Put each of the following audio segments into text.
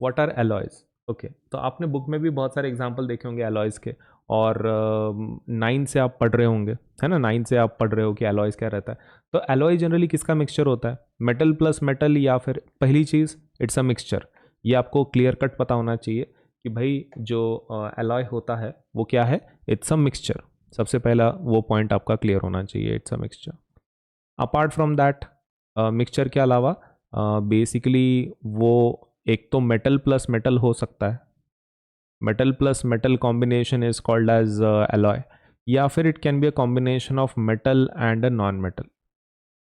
What are alloys. Okay, तो आपने book में भी बहुत सारे एग्जाम्पल देखे होंगे एलॉयज के, और 9 से आप पढ़ रहे होंगे, है ना, 9 से आप पढ़ रहे हो कि एलॉयज क्या रहता है। तो एलॉय जनरली किसका मिक्सचर होता है, मेटल प्लस मेटल, या फिर पहली चीज़ इट्स अ मिक्सचर। ये आपको क्लियर कट पता होना चाहिए कि भाई जो एलॉय होता है वो क्या है, इट्स अ मिक्सचर। सबसे पहला वो पॉइंट आपका क्लियर होना चाहिए, it's a mixture. Apart from that, mixture के अलावा बेसिकली वो एक तो मेटल प्लस मेटल हो सकता है, metal plus metal combination is called as alloy, या फिर it can be a combination of metal and a non metal.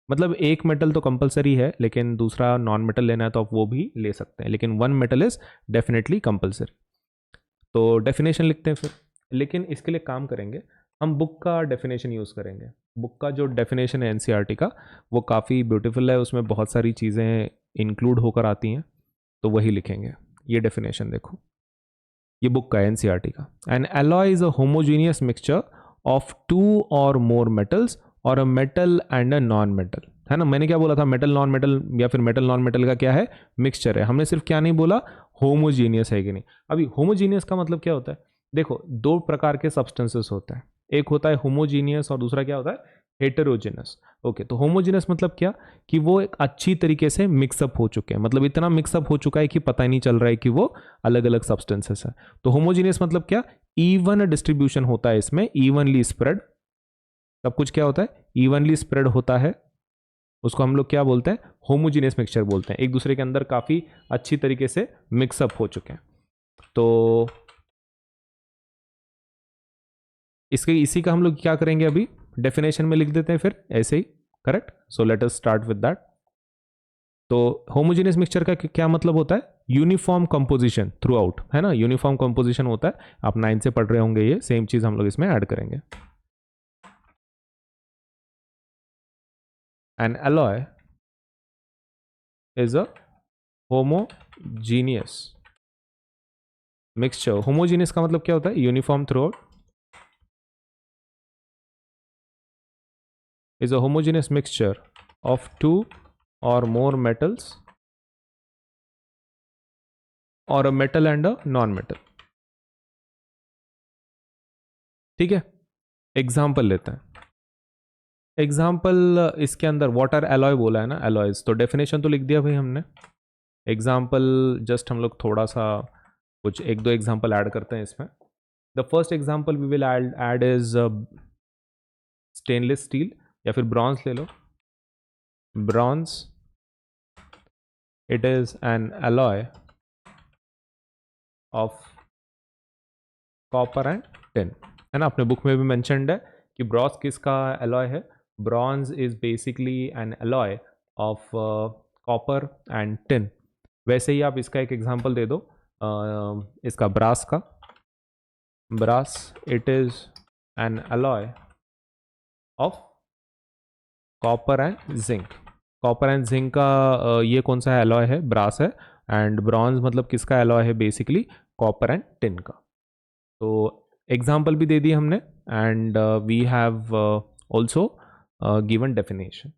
मतलब एक मेटल तो कंपलसरी है, लेकिन दूसरा नॉन मेटल लेना है तो आप वो भी ले सकते हैं, लेकिन one metal is definitely compulsory. तो डेफिनेशन लिखते हैं फिर, लेकिन इसके लिए काम करेंगे, हम बुक का डेफिनेशन यूज़ करेंगे। बुक का जो डेफिनेशन है एनसीईआरटी का, वो काफ़ी ब्यूटीफुल है, उसमें बहुत सारी चीज़ें इंक्लूड होकर आती हैं, तो वही लिखेंगे। ये डेफिनेशन देखो, ये बुक का है एनसीईआरटी का। An alloy is a homogeneous mixture of two or more metals or a metal and a non metal. है ना, मैंने क्या बोला था, मेटल नॉन मेटल या फिर मेटल नॉन मेटल का क्या है, मिक्सचर है। हमने सिर्फ क्या नहीं बोला, होमोजीनियस है कि नहीं। अभी होमोजीनियस का मतलब क्या होता है, देखो दो प्रकार के सब्सटेंसेस होते हैं, एक होता है होमोजीनियस और दूसरा क्या होता है, हेटेरोजेनस। ओके, तो होमोजीनियस मतलब क्या, कि वो एक अच्छी तरीके से मिक्सअप हो चुके हैं, मतलब इतना मिक्सअप हो चुका है कि पता ही नहीं चल रहा है कि वो अलग अलग सब्सटेंसेस है। तो होमोजीनियस मतलब क्या, इवन डिस्ट्रीब्यूशन होता है इसमें, इवनली स्प्रेड, सब कुछ क्या होता है, इवनली स्प्रेड होता है, उसको हम लोग क्या बोलते हैं, होमोजीनियस मिक्सचर बोलते हैं, एक दूसरे के अंदर काफी अच्छी तरीके से मिक्सअप हो चुके हैं। तो इसके इसी का हम लोग क्या करेंगे, अभी डेफिनेशन में लिख देते हैं फिर ऐसे ही, correct. So let us start with that. तो होमोजेनियस मिक्सचर का क्या मतलब होता है, यूनिफॉर्म कंपोजिशन थ्रू आउट, है ना, यूनिफॉर्म कंपोजिशन होता है। आप 9 से पढ़ रहे होंगे, ये सेम चीज हम लोग इसमें ऐड करेंगे। N alloy is a homogeneous mixture. Homogeneous का मतलब क्या होता है, uniform through out, is a homogeneous mixture of two or more metals or a metal and a non-metal। ठीक है, एग्जाम्पल लेते हैं। एग्जाम्पल इसके अंदर वाटर एलॉय बोला है ना, एलॉयज, तो डेफिनेशन तो लिख दिया भाई हमने। एग्जाम्पल जस्ट हम लोग थोड़ा सा कुछ एक दो एग्जाम्पल ऐड करते हैं इसमें। The first example we will add is stainless steel, या फिर ब्रॉन्ज ले लो, bronze, it is an alloy of copper and tin. है ना, अपने बुक में भी मेंशन्ड है कि ब्रॉन्ज किसका एलॉय है, bronze is basically N alloy of copper and tin. वैसे ही आप इसका एक एग्जांपल दे दो, इसका ब्रास का, brass, it is an alloy of copper and zinc. Copper and zinc का ये कौन सा एलॉय है, ब्रास है। एंड ब्रॉन्ज मतलब किसका एलॉय है, बेसिकली कॉपर एंड टिन का। तो एग्जाम्पल भी दे दिए हमने, and we have also given definition.